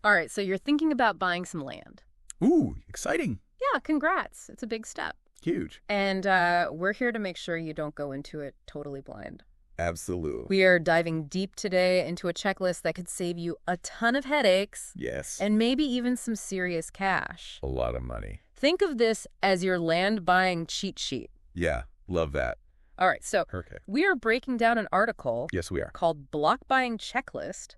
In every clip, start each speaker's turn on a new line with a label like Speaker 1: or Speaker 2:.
Speaker 1: All right, so you're thinking about buying some land.
Speaker 2: Ooh, exciting.
Speaker 1: Yeah, congrats. It's a big step.
Speaker 2: Huge.
Speaker 1: And we're here to make sure you don't go into it totally blind.
Speaker 2: Absolutely.
Speaker 1: We are diving deep today into a checklist that could save you a ton of headaches
Speaker 2: Yes.
Speaker 1: and maybe even some serious cash.
Speaker 2: A lot of money.
Speaker 1: Think of this as your land buying cheat sheet.
Speaker 2: Yeah, love that.
Speaker 1: All right, so
Speaker 2: Okay.
Speaker 1: we are breaking down an article
Speaker 2: Yes, we are.
Speaker 1: called Block Buying Checklist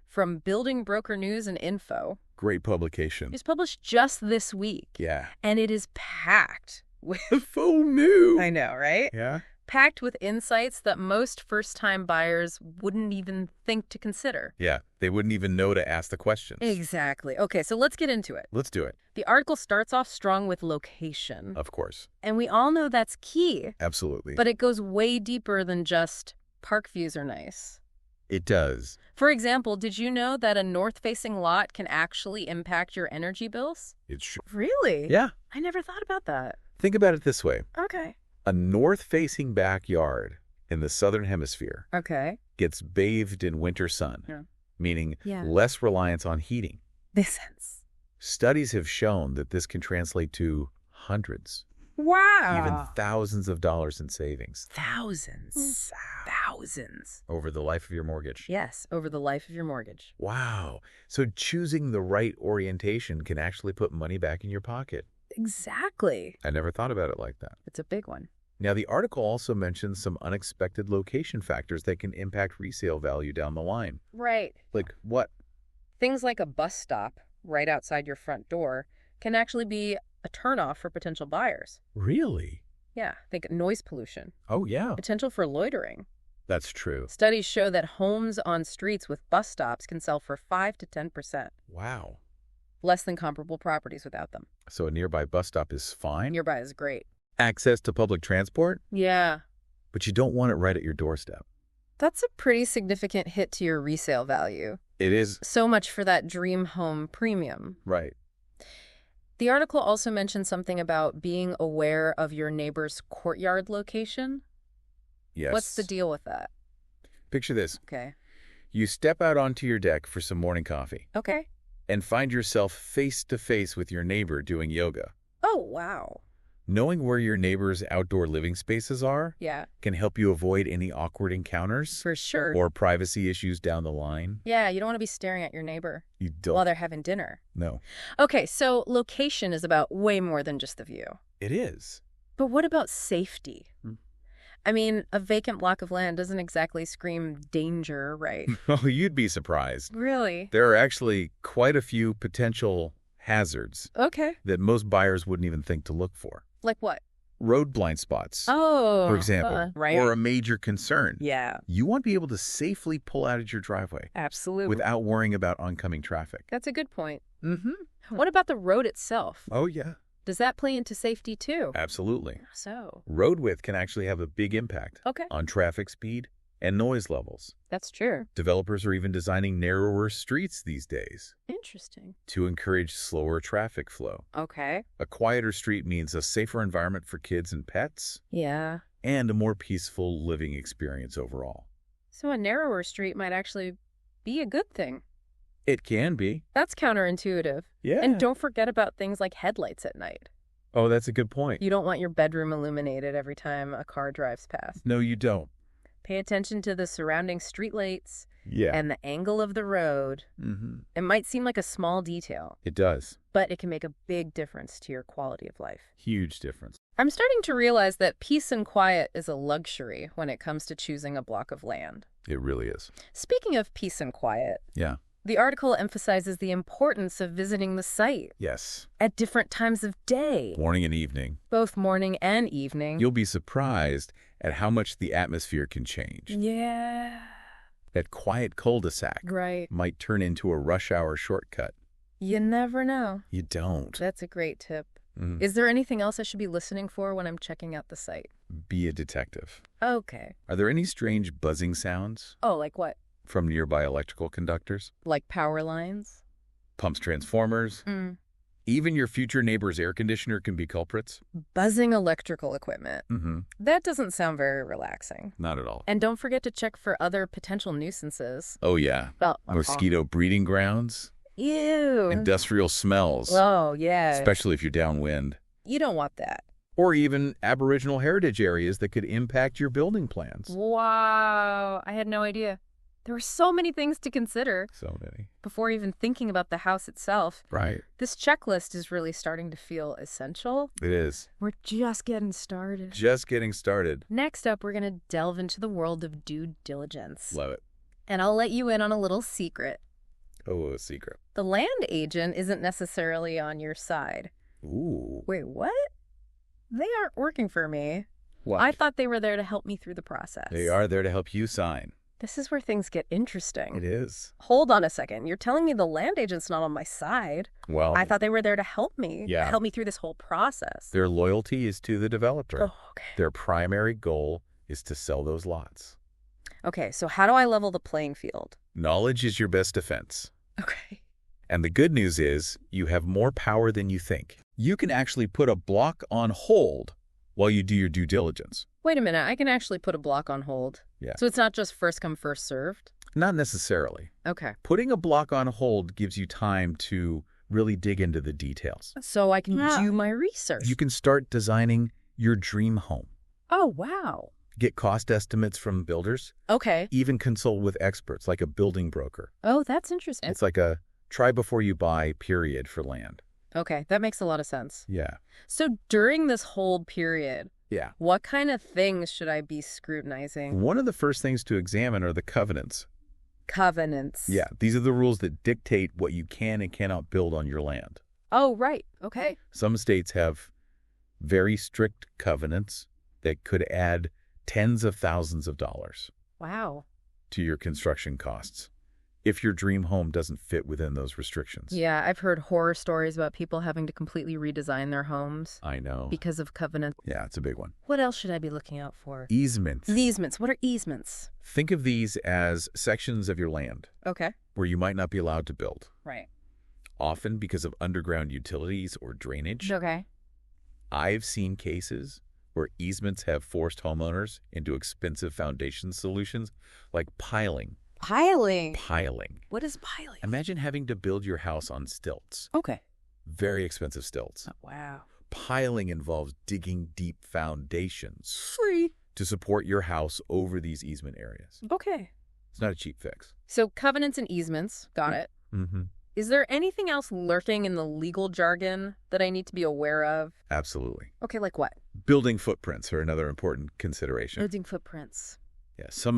Speaker 1: from Building Broker News and Info.
Speaker 2: Great publication.
Speaker 1: It was published just this week.
Speaker 2: Yeah.
Speaker 1: And it is packed with...
Speaker 2: Faux new.
Speaker 1: I know, right?
Speaker 2: Yeah.
Speaker 1: Packed with insights that most first-time buyers wouldn't even think to consider.
Speaker 2: Yeah, they wouldn't even know to ask the questions.
Speaker 1: Exactly. Okay, so let's get into it.
Speaker 2: Let's do it.
Speaker 1: The article starts off strong with location.
Speaker 2: Of course.
Speaker 1: And we all know that's key.
Speaker 2: Absolutely.
Speaker 1: But it goes way deeper than just park views are nice.
Speaker 2: It does.
Speaker 1: For example, did you know that a north-facing lot can actually impact your energy bills?
Speaker 2: It's true.
Speaker 1: Really?
Speaker 2: Yeah.
Speaker 1: I never thought about that.
Speaker 2: Think about it this way.
Speaker 1: Okay.
Speaker 2: A north-facing backyard in the southern hemisphere
Speaker 1: Okay.
Speaker 2: gets bathed in winter sun,
Speaker 1: Yeah.
Speaker 2: meaning
Speaker 1: Yeah.
Speaker 2: less reliance on heating.
Speaker 1: Makes sense.
Speaker 2: Studies have shown that this can translate to hundreds,
Speaker 1: Wow.
Speaker 2: even thousands of dollars in savings
Speaker 1: Thousands. Thousands.
Speaker 2: over the life of your mortgage.
Speaker 1: Yes, over the life of your mortgage.
Speaker 2: Wow. So choosing the right orientation can actually put money back in your pocket.
Speaker 1: Exactly.
Speaker 2: I never thought about it like that.
Speaker 1: It's a big one.
Speaker 2: Now, the article also mentions some unexpected location factors that can impact resale value down the line.
Speaker 1: Right.
Speaker 2: Like what?
Speaker 1: Things like a bus stop right outside your front door can actually be a turnoff for potential buyers.
Speaker 2: Really?
Speaker 1: Yeah, think noise pollution,
Speaker 2: Oh, yeah.
Speaker 1: potential for loitering.
Speaker 2: That's true.
Speaker 1: Studies show that homes on streets with bus stops can sell for 5 to 10%,
Speaker 2: Wow.
Speaker 1: less than comparable properties without them.
Speaker 2: So a nearby bus stop is fine?
Speaker 1: Nearby is great.
Speaker 2: Access to public transport?
Speaker 1: Yeah,
Speaker 2: But you don't want it right at your doorstep.
Speaker 1: that's a pretty significant hit to your resale value.
Speaker 2: It is.
Speaker 1: So much for that dream home premium.
Speaker 2: Right.
Speaker 1: The article also mentioned something about being aware of your neighbor's courtyard location.
Speaker 2: Yes.
Speaker 1: What's the deal with that?
Speaker 2: Picture this.
Speaker 1: Okay.
Speaker 2: You step out onto your deck for some morning coffee
Speaker 1: Okay.
Speaker 2: and find yourself face to face with your neighbor doing yoga.
Speaker 1: Oh, wow.
Speaker 2: Knowing where your neighbor's outdoor living spaces are
Speaker 1: Yeah,
Speaker 2: can help you avoid any awkward encounters
Speaker 1: for sure.
Speaker 2: or privacy issues down the line.
Speaker 1: Yeah, you don't want to be staring at your neighbor
Speaker 2: You
Speaker 1: while
Speaker 2: don't
Speaker 1: they're having dinner.
Speaker 2: know.
Speaker 1: Okay, so location is about way more than just the view.
Speaker 2: It is.
Speaker 1: But what about safety?
Speaker 2: Hmm.
Speaker 1: I mean, a vacant block of land doesn't exactly scream danger, right?
Speaker 2: Well, you'd be surprised.
Speaker 1: Really?
Speaker 2: There are actually quite a few potential hazards
Speaker 1: Okay.
Speaker 2: that most buyers wouldn't even think to look for.
Speaker 1: Like what?
Speaker 2: Road blind spots,
Speaker 1: Oh.
Speaker 2: for example,
Speaker 1: right.
Speaker 2: or a major concern.
Speaker 1: Yeah,
Speaker 2: You want to be able to safely pull out of your driveway
Speaker 1: absolutely.
Speaker 2: without worrying about oncoming traffic.
Speaker 1: That's a good point.
Speaker 2: Mm-hmm.
Speaker 1: What about the road itself?
Speaker 2: Oh, yeah.
Speaker 1: Does that play into safety too?
Speaker 2: Absolutely.
Speaker 1: So,
Speaker 2: Road width can actually have a big impact
Speaker 1: okay.
Speaker 2: on traffic speed and noise levels.
Speaker 1: That's true.
Speaker 2: Developers are even designing narrower streets these days
Speaker 1: Interesting.
Speaker 2: to encourage slower traffic flow.
Speaker 1: Okay.
Speaker 2: A quieter street means a safer environment for kids and pets,
Speaker 1: Yeah.
Speaker 2: and a more peaceful living experience overall.
Speaker 1: So a narrower street might actually be a good thing.
Speaker 2: It can be.
Speaker 1: That's counterintuitive.
Speaker 2: Yeah.
Speaker 1: And don't forget about things like headlights at night.
Speaker 2: Oh, that's a good point.
Speaker 1: You don't want your bedroom illuminated every time a car drives past.
Speaker 2: No, you don't.
Speaker 1: Pay attention to the surrounding streetlights
Speaker 2: Yeah.
Speaker 1: and the angle of the road.
Speaker 2: Mm-hmm.
Speaker 1: It might seem like a small detail,
Speaker 2: It does.
Speaker 1: but it can make a big difference to your quality of life.
Speaker 2: Huge difference.
Speaker 1: I'm starting to realize that peace and quiet is a luxury when it comes to choosing a block of land.
Speaker 2: It really is.
Speaker 1: Speaking of peace and quiet,
Speaker 2: Yeah.
Speaker 1: the article emphasizes the importance of visiting the site
Speaker 2: Yes.
Speaker 1: at different times of day,
Speaker 2: Morning and evening.
Speaker 1: both morning and evening.
Speaker 2: You'll be surprised at how much the atmosphere can change.
Speaker 1: Yeah.
Speaker 2: That quiet cul-de-sac
Speaker 1: Right.
Speaker 2: might turn into a rush hour shortcut.
Speaker 1: You never know.
Speaker 2: You don't.
Speaker 1: That's a great tip.
Speaker 2: Mm.
Speaker 1: Is there anything else I should be listening for when I'm checking out the site?
Speaker 2: Be a detective.
Speaker 1: Okay.
Speaker 2: Are there any strange buzzing sounds
Speaker 1: Oh, like what?
Speaker 2: from nearby electrical conductors?
Speaker 1: Like power lines?
Speaker 2: Pumps, transformers? Even your future neighbor's air conditioner can be culprits?
Speaker 1: Buzzing electrical equipment.
Speaker 2: Mm-hmm.
Speaker 1: That doesn't sound very relaxing.
Speaker 2: Not at all.
Speaker 1: And don't forget to check for other potential nuisances.
Speaker 2: Oh, yeah.
Speaker 1: Well,
Speaker 2: Mosquito breeding grounds?
Speaker 1: Ew.
Speaker 2: industrial smells,
Speaker 1: Oh, yeah.
Speaker 2: especially if you're downwind,
Speaker 1: You don't want that.
Speaker 2: or even Aboriginal heritage areas that could impact your building plans.
Speaker 1: Wow. I had no idea. There were so many things to consider
Speaker 2: So many.
Speaker 1: before even thinking about the house itself.
Speaker 2: Right.
Speaker 1: This checklist is really starting to feel essential.
Speaker 2: It is.
Speaker 1: We're just getting started.
Speaker 2: Just getting started.
Speaker 1: Next up, we're going to delve into the world of due diligence.
Speaker 2: Love it.
Speaker 1: And I'll let you in on a little secret.
Speaker 2: Oh, a secret.
Speaker 1: The land agent isn't necessarily on your side.
Speaker 2: Ooh.
Speaker 1: Wait, what? They aren't working for me.
Speaker 2: What?
Speaker 1: I thought they were there to help me through the process.
Speaker 2: They are there to help you sign.
Speaker 1: This is where things get interesting.
Speaker 2: It is.
Speaker 1: Hold on a second. You're telling me the land agent's not on my side?
Speaker 2: Well,
Speaker 1: I thought they were there to help me.
Speaker 2: Yeah.
Speaker 1: Help me through this whole process.
Speaker 2: their loyalty is to the developer.
Speaker 1: Oh, okay.
Speaker 2: Their primary goal is to sell those lots.
Speaker 1: Okay, so how do I level the playing field?
Speaker 2: Knowledge is your best defense.
Speaker 1: Okay.
Speaker 2: And the good news is you have more power than you think. You can actually put a block on hold while you do your due diligence.
Speaker 1: Wait a minute. I can actually put a block on hold.
Speaker 2: Yeah.
Speaker 1: So it's not just first come, first served?
Speaker 2: Not necessarily.
Speaker 1: Okay.
Speaker 2: Putting a block on hold gives you time to really dig into the details.
Speaker 1: So I can do my research.
Speaker 2: You can start designing your dream home.
Speaker 1: Oh, wow.
Speaker 2: Get cost estimates from builders.
Speaker 1: Okay.
Speaker 2: Even consult with experts like a building broker.
Speaker 1: Oh, that's interesting.
Speaker 2: It's like a try before you buy period for land.
Speaker 1: Okay, that makes a lot of sense.
Speaker 2: Yeah.
Speaker 1: So during this hold period,
Speaker 2: Yeah.
Speaker 1: what kind of things should I be scrutinizing?
Speaker 2: One of the first things to examine are the covenants.
Speaker 1: Covenants.
Speaker 2: Yeah. These are the rules that dictate what you can and cannot build on your land.
Speaker 1: Oh, right. Okay.
Speaker 2: Some states have very strict covenants that could add tens of thousands of dollars
Speaker 1: Wow.
Speaker 2: to your construction costs if your dream home doesn't fit within those restrictions.
Speaker 1: Yeah, I've heard horror stories about people having to completely redesign their homes
Speaker 2: I know.
Speaker 1: because of covenants.
Speaker 2: Yeah, it's a big one.
Speaker 1: What else should I be looking out for?
Speaker 2: Easements.
Speaker 1: Easements. What are easements?
Speaker 2: Think of these as sections of your land
Speaker 1: Okay.
Speaker 2: where you might not be allowed to build,
Speaker 1: Right.
Speaker 2: often because of underground utilities or drainage.
Speaker 1: Okay.
Speaker 2: I've seen cases where easements have forced homeowners into expensive foundation solutions like piling.
Speaker 1: Piling.
Speaker 2: Piling.
Speaker 1: What is piling?
Speaker 2: Imagine having to build your house on stilts.
Speaker 1: Okay.
Speaker 2: Very expensive stilts.
Speaker 1: Wow.
Speaker 2: Piling involves digging deep foundations
Speaker 1: Free.
Speaker 2: to support your house over these easement areas.
Speaker 1: Okay.
Speaker 2: It's not a cheap fix.
Speaker 1: So covenants and easements. Got it.
Speaker 2: Mm-hmm.
Speaker 1: Is there anything else lurking in the legal jargon that I need to be aware of?
Speaker 2: Absolutely.
Speaker 1: Okay, like what?
Speaker 2: Building footprints are another important consideration.
Speaker 1: Building footprints.
Speaker 2: Yeah,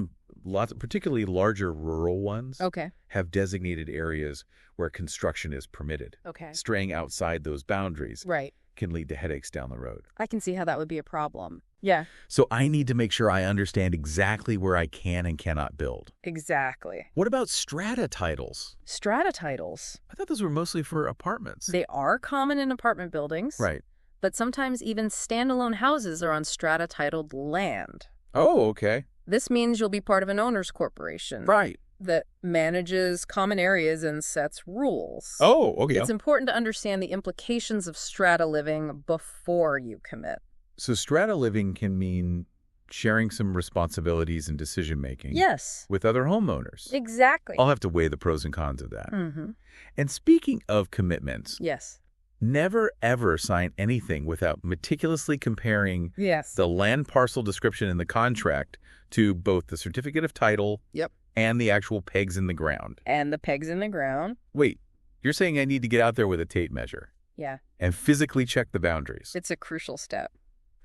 Speaker 2: lots, particularly larger rural ones,
Speaker 1: Okay.
Speaker 2: have designated areas where construction is permitted.
Speaker 1: Okay.
Speaker 2: Straying outside those boundaries
Speaker 1: Right.
Speaker 2: can lead to headaches down the road.
Speaker 1: I can see how that would be a problem. Yeah,
Speaker 2: So I need to make sure I understand exactly where I can and cannot build.
Speaker 1: exactly.
Speaker 2: What about strata titles?
Speaker 1: Strata titles.
Speaker 2: I thought those were mostly for apartments.
Speaker 1: They are common in apartment buildings.
Speaker 2: Right.
Speaker 1: But sometimes even standalone houses are on strata titled land.
Speaker 2: Oh, okay.
Speaker 1: This means you'll be part of an owner's corporation
Speaker 2: Right.
Speaker 1: that manages common areas and sets rules.
Speaker 2: Oh, okay.
Speaker 1: It's important to understand the implications of strata living before you commit.
Speaker 2: So strata living can mean sharing some responsibilities and decision-making
Speaker 1: Yes,
Speaker 2: with other homeowners.
Speaker 1: exactly.
Speaker 2: I'll have to weigh the pros and cons of that.
Speaker 1: Mm-hmm.
Speaker 2: And speaking of commitments,
Speaker 1: Yes.
Speaker 2: never ever sign anything without meticulously comparing
Speaker 1: Yes.
Speaker 2: the land parcel description in the contract to both the certificate of title
Speaker 1: Yep.
Speaker 2: and the actual pegs in the ground.
Speaker 1: And the pegs in the ground.
Speaker 2: Wait, you're saying I need to get out there with a tape measure
Speaker 1: Yeah.
Speaker 2: and physically check the boundaries?
Speaker 1: It's a crucial step.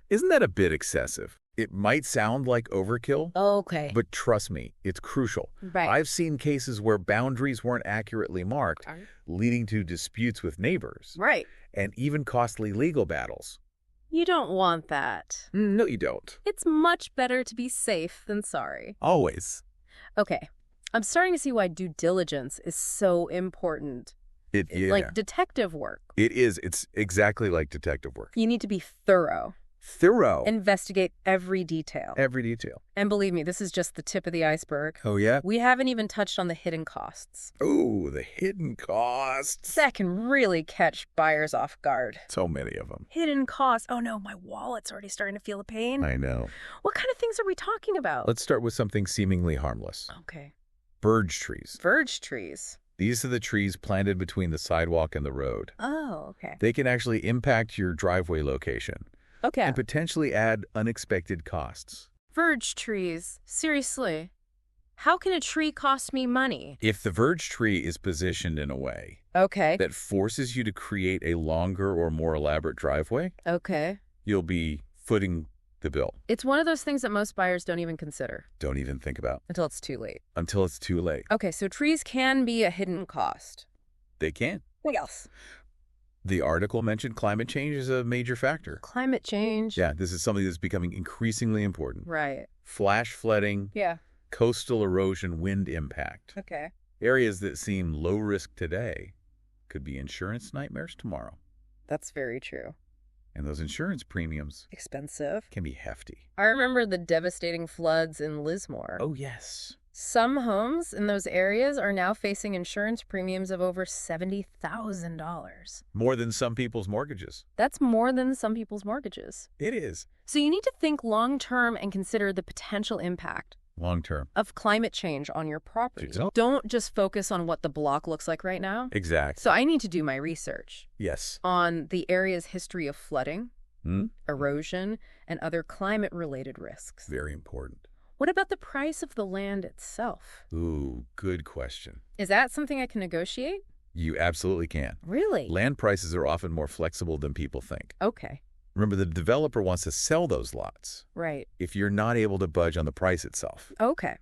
Speaker 2: Isn't that a bit excessive? It might sound like overkill,
Speaker 1: Okay.
Speaker 2: but trust me, it's crucial.
Speaker 1: Right.
Speaker 2: I've seen cases where boundaries weren't accurately marked, leading to disputes with neighbors
Speaker 1: Right.
Speaker 2: and even costly legal battles.
Speaker 1: You don't want that.
Speaker 2: No, you don't.
Speaker 1: It's much better to be safe than sorry.
Speaker 2: Always.
Speaker 1: Okay. I'm starting to see why due diligence is so important. Like detective work.
Speaker 2: It is. It's exactly like detective work.
Speaker 1: You need to be thorough.
Speaker 2: Thorough.
Speaker 1: Investigate every detail.
Speaker 2: Every detail.
Speaker 1: And believe me, this is just the tip of the iceberg.
Speaker 2: Oh, yeah?
Speaker 1: We haven't even touched on the hidden costs.
Speaker 2: Oh, the hidden costs.
Speaker 1: That can really catch buyers off guard.
Speaker 2: So many of them.
Speaker 1: Hidden costs. Oh no, my wallet's already starting to feel the pain.
Speaker 2: I know.
Speaker 1: What kind of things are we talking about?
Speaker 2: Let's start with something seemingly harmless.
Speaker 1: Okay.
Speaker 2: Birch trees.
Speaker 1: Verge trees.
Speaker 2: These are the trees planted between the sidewalk and the road.
Speaker 1: Oh, okay.
Speaker 2: They can actually impact your driveway location
Speaker 1: Okay.
Speaker 2: and potentially add unexpected costs.
Speaker 1: Verge trees. Seriously. How can a tree cost me money?
Speaker 2: If the verge tree is positioned in a way
Speaker 1: Okay.
Speaker 2: that forces you to create a longer or more elaborate driveway,
Speaker 1: Okay.
Speaker 2: you'll be footing the bill.
Speaker 1: It's one of those things that most buyers don't even consider
Speaker 2: Don't even think about
Speaker 1: until it's too late.
Speaker 2: until it's too late.
Speaker 1: Okay, so trees can be a hidden cost.
Speaker 2: They can.
Speaker 1: What else?
Speaker 2: The article mentioned climate change is a major factor.
Speaker 1: Climate change.
Speaker 2: Yeah, this is something that's becoming increasingly important.
Speaker 1: Right.
Speaker 2: Flash flooding,
Speaker 1: Yeah.
Speaker 2: coastal erosion, wind impact.
Speaker 1: Okay.
Speaker 2: Areas that seem low risk today could be insurance nightmares tomorrow.
Speaker 1: That's very true.
Speaker 2: And those insurance premiums
Speaker 1: Expensive.
Speaker 2: can be hefty.
Speaker 1: I remember the devastating floods in Lismore.
Speaker 2: Oh, yes.
Speaker 1: Some homes in those areas are now facing insurance premiums of over $70,000.
Speaker 2: More than some people's mortgages.
Speaker 1: That's more than some people's mortgages.
Speaker 2: It is.
Speaker 1: So you need to think long-term and consider the potential impact
Speaker 2: Long term.
Speaker 1: of climate change on your property.
Speaker 2: Exactly.
Speaker 1: Don't just focus on what the block looks like right now.
Speaker 2: Exactly.
Speaker 1: So I need to do my research
Speaker 2: Yes.
Speaker 1: on the area's history of flooding,
Speaker 2: Hmm?
Speaker 1: erosion, and other climate-related risks.
Speaker 2: Very important.
Speaker 1: What about the price of the land itself?
Speaker 2: Ooh, good question.
Speaker 1: Is that something I can negotiate?
Speaker 2: You absolutely can.
Speaker 1: Really?
Speaker 2: Land prices are often more flexible than people think.
Speaker 1: Okay.
Speaker 2: Remember, the developer wants to sell those lots
Speaker 1: Right.
Speaker 2: if you're not able to budge on the price itself.
Speaker 1: Okay.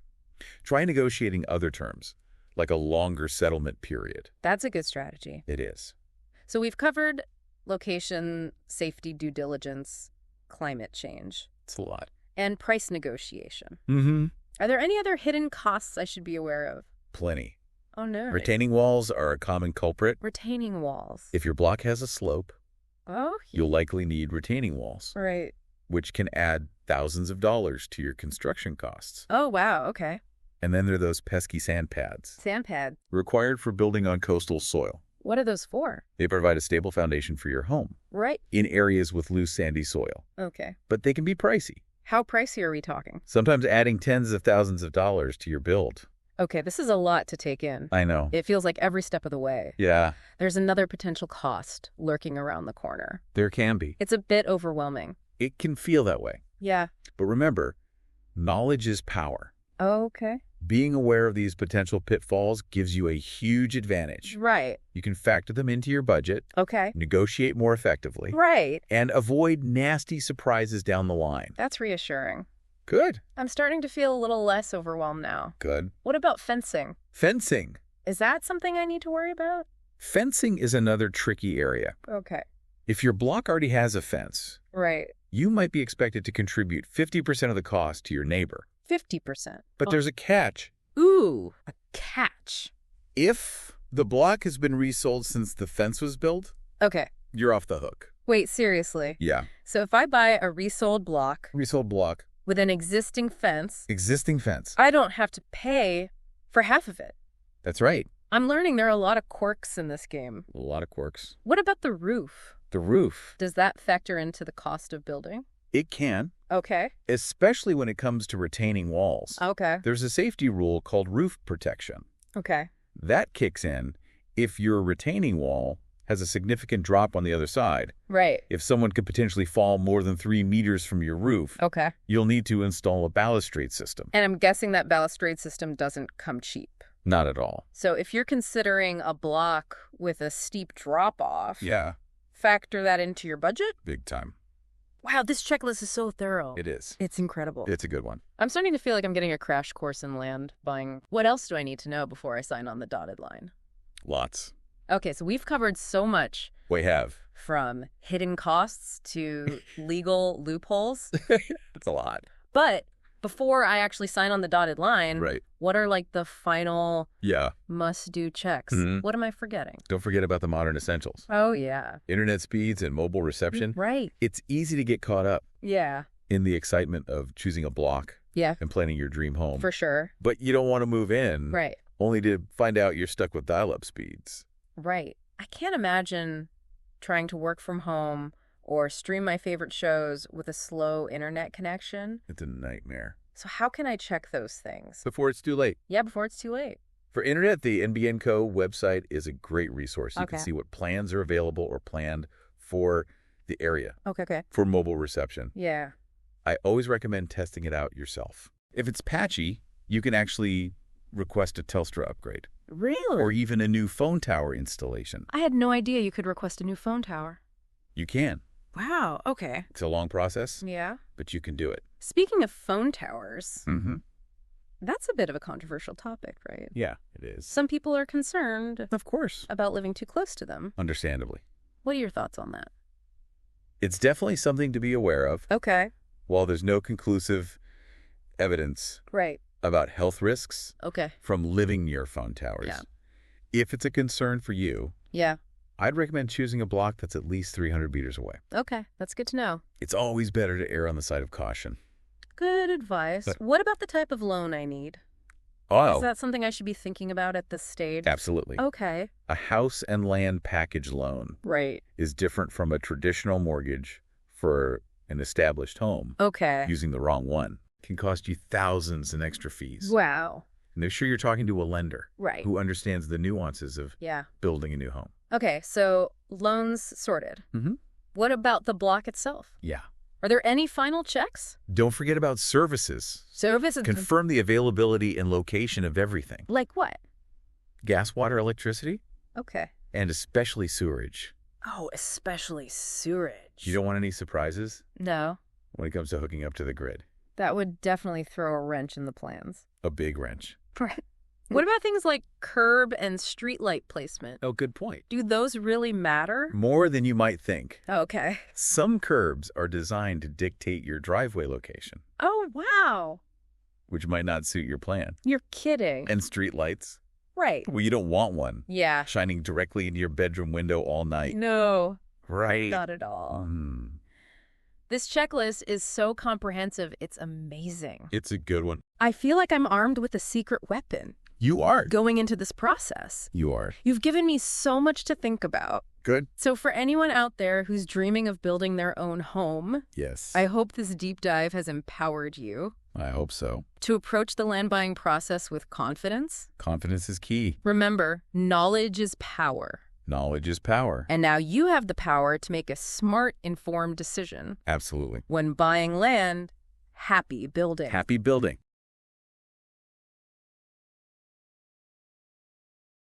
Speaker 2: Try negotiating other terms, like a longer settlement period.
Speaker 1: That's a good strategy.
Speaker 2: It is.
Speaker 1: So we've covered location, safety due diligence, climate change,
Speaker 2: It's a lot.
Speaker 1: and price negotiation.
Speaker 2: Mm-hmm.
Speaker 1: Are there any other hidden costs I should be aware of?
Speaker 2: Plenty.
Speaker 1: Oh, no.
Speaker 2: Retaining walls are a common culprit.
Speaker 1: Retaining walls.
Speaker 2: If your block has a slope,
Speaker 1: Oh,
Speaker 2: you'll likely need retaining walls,
Speaker 1: right.
Speaker 2: which can add thousands of dollars to your construction costs.
Speaker 1: Oh, wow. Okay.
Speaker 2: And then there are those pesky sand pads,
Speaker 1: Sand pad.
Speaker 2: required for building on coastal soil.
Speaker 1: What are those for?
Speaker 2: They provide a stable foundation for your home
Speaker 1: Right.
Speaker 2: in areas with loose sandy soil,
Speaker 1: Okay.
Speaker 2: but they can be pricey,
Speaker 1: How pricey are we talking?
Speaker 2: sometimes adding tens of thousands of dollars to your build.
Speaker 1: Okay, this is a lot to take in.
Speaker 2: I know.
Speaker 1: It feels like every step of the way.
Speaker 2: Yeah,
Speaker 1: There's another potential cost lurking around the corner.
Speaker 2: there can be.
Speaker 1: It's a bit overwhelming.
Speaker 2: It can feel that way.
Speaker 1: Yeah.
Speaker 2: But remember, knowledge is power.
Speaker 1: Okay.
Speaker 2: Being aware of these potential pitfalls gives you a huge advantage.
Speaker 1: Right.
Speaker 2: You can factor them into your budget,
Speaker 1: Okay.
Speaker 2: negotiate more effectively,
Speaker 1: Right.
Speaker 2: and avoid nasty surprises down the line.
Speaker 1: That's reassuring.
Speaker 2: Good.
Speaker 1: I'm starting to feel a little less overwhelmed now.
Speaker 2: Good.
Speaker 1: What about fencing?
Speaker 2: Fencing.
Speaker 1: Is that something I need to worry about?
Speaker 2: Fencing is another tricky area.
Speaker 1: Okay.
Speaker 2: If your block already has a fence,
Speaker 1: Right.
Speaker 2: you might be expected to contribute 50% of the cost to your neighbor.
Speaker 1: 50%.
Speaker 2: But there's a catch.
Speaker 1: Ooh, a catch.
Speaker 2: If the block has been resold since the fence was built,
Speaker 1: Okay.
Speaker 2: you're off the hook.
Speaker 1: Wait, seriously.
Speaker 2: Yeah.
Speaker 1: So if I buy a resold block
Speaker 2: Resold block,
Speaker 1: with an existing fence,
Speaker 2: existing fence.
Speaker 1: I don't have to pay for half of it.
Speaker 2: That's right.
Speaker 1: I'm learning there are a lot of quirks in this game.
Speaker 2: A lot of quirks.
Speaker 1: What about the roof?
Speaker 2: The roof.
Speaker 1: Does that factor into the cost of building?
Speaker 2: It can,
Speaker 1: Okay.
Speaker 2: especially when it comes to retaining walls.
Speaker 1: Okay.
Speaker 2: There's a safety rule called roof protection.
Speaker 1: Okay.
Speaker 2: That kicks in if your retaining wall has a significant drop on the other side.
Speaker 1: Right.
Speaker 2: If someone could potentially fall more than 3 meters from your roof,
Speaker 1: Okay.
Speaker 2: you'll need to install a balustrade system.
Speaker 1: And I'm guessing that balustrade system doesn't come cheap.
Speaker 2: Not at all.
Speaker 1: So if you're considering a block with a steep drop-off,
Speaker 2: Yeah,
Speaker 1: factor that into your budget?
Speaker 2: big time.
Speaker 1: Wow, this checklist is so thorough.
Speaker 2: It is.
Speaker 1: It's incredible.
Speaker 2: It's a good one.
Speaker 1: I'm starting to feel like I'm getting a crash course in land buying. What else do I need to know before I sign on the dotted line?
Speaker 2: Lots.
Speaker 1: Okay, so we've covered so much,
Speaker 2: We have.
Speaker 1: from hidden costs to legal loopholes.
Speaker 2: It's a lot.
Speaker 1: But before I actually sign on the dotted line,
Speaker 2: Right.
Speaker 1: what are like the final
Speaker 2: Yeah.
Speaker 1: must-do checks?
Speaker 2: Mhm.
Speaker 1: What am I forgetting?
Speaker 2: Don't forget about the modern essentials.
Speaker 1: Oh, yeah.
Speaker 2: Internet speeds and mobile reception.
Speaker 1: Right.
Speaker 2: It's easy to get caught up
Speaker 1: Yeah.
Speaker 2: in the excitement of choosing a block
Speaker 1: Yeah,
Speaker 2: and planning your dream home.
Speaker 1: for sure.
Speaker 2: But you don't want to move in
Speaker 1: Right.
Speaker 2: only to find out you're stuck with dial-up speeds.
Speaker 1: Right. I can't imagine trying to work from home or stream my favorite shows with a slow internet connection.
Speaker 2: It's a nightmare.
Speaker 1: So how can I check those things?
Speaker 2: Before it's too late.
Speaker 1: Yeah, before it's too late.
Speaker 2: For internet, the NBN Co. website is a great resource. You can
Speaker 1: Okay.
Speaker 2: see what plans are available or planned for the area
Speaker 1: Okay.
Speaker 2: for mobile reception.
Speaker 1: Yeah.
Speaker 2: I always recommend testing it out yourself. If it's patchy, you can actually request a Telstra upgrade
Speaker 1: Really?
Speaker 2: or even a new phone tower installation.
Speaker 1: I had no idea you could request a new phone tower.
Speaker 2: You can.
Speaker 1: Wow. Okay.
Speaker 2: It's a long process,
Speaker 1: Yeah.
Speaker 2: but you can do it.
Speaker 1: Speaking of phone towers,
Speaker 2: Mm-hmm.
Speaker 1: that's a bit of a controversial topic, right?
Speaker 2: Yeah, it is.
Speaker 1: Some people are concerned
Speaker 2: Of course.
Speaker 1: about living too close to them.
Speaker 2: Understandably.
Speaker 1: What are your thoughts on that?
Speaker 2: It's definitely something to be aware of.
Speaker 1: Okay.
Speaker 2: While there's no conclusive evidence
Speaker 1: Right.
Speaker 2: about health risks
Speaker 1: Okay.
Speaker 2: from living near phone towers,
Speaker 1: Yeah.
Speaker 2: if it's a concern for you,
Speaker 1: Yeah.
Speaker 2: I'd recommend choosing a block that's at least 300 meters away.
Speaker 1: Okay. That's good to know.
Speaker 2: It's always better to err on the side of caution.
Speaker 1: Good advice.
Speaker 2: But-
Speaker 1: What about the type of loan I need?
Speaker 2: Oh,
Speaker 1: Is that something I should be thinking about at this stage?
Speaker 2: absolutely.
Speaker 1: Okay.
Speaker 2: A house and land package loan
Speaker 1: Right.
Speaker 2: is different from a traditional mortgage for an established home.
Speaker 1: Okay.
Speaker 2: Using the wrong one can cost you thousands in extra fees.
Speaker 1: Wow.
Speaker 2: And make sure you're talking to a lender
Speaker 1: Right.
Speaker 2: who understands the nuances of
Speaker 1: Yeah.
Speaker 2: building a new home.
Speaker 1: Okay. So loans sorted.
Speaker 2: Mm-hmm.
Speaker 1: What about the block itself?
Speaker 2: Yeah.
Speaker 1: Are there any final checks?
Speaker 2: Don't forget about services.
Speaker 1: Services.
Speaker 2: Confirm the availability and location of everything.
Speaker 1: Like what?
Speaker 2: Gas, water, electricity,
Speaker 1: Okay.
Speaker 2: and especially sewerage.
Speaker 1: Oh, especially sewerage.
Speaker 2: You don't want any surprises
Speaker 1: No.
Speaker 2: when it comes to hooking up to the grid.
Speaker 1: That would definitely throw a wrench in the plans.
Speaker 2: A big wrench.
Speaker 1: Right. What about things like curb and streetlight placement?
Speaker 2: Oh, good point.
Speaker 1: Do those really matter?
Speaker 2: More than you might think.
Speaker 1: Okay.
Speaker 2: Some curbs are designed to dictate your driveway location,
Speaker 1: Oh, wow.
Speaker 2: which might not suit your plan.
Speaker 1: You're kidding.
Speaker 2: And street lights.
Speaker 1: Right.
Speaker 2: Well, you don't want one
Speaker 1: Yeah.
Speaker 2: shining directly into your bedroom window all night.
Speaker 1: No,
Speaker 2: Right.
Speaker 1: not at all.
Speaker 2: Mm,
Speaker 1: This checklist is so comprehensive, it's amazing.
Speaker 2: it's a good one.
Speaker 1: I feel like I'm armed with a secret weapon
Speaker 2: You are.
Speaker 1: going into this process.
Speaker 2: You are.
Speaker 1: You've given me so much to think about.
Speaker 2: Good.
Speaker 1: So for anyone out there who's dreaming of building their own home,
Speaker 2: Yes.
Speaker 1: I hope this deep dive has empowered you
Speaker 2: I hope so.
Speaker 1: to approach the land buying process with confidence.
Speaker 2: Confidence is key.
Speaker 1: Remember, knowledge is power.
Speaker 2: Knowledge is power.
Speaker 1: And now you have the power to make a smart, informed decision
Speaker 2: Absolutely.
Speaker 1: when buying land. Happy building.
Speaker 2: Happy building.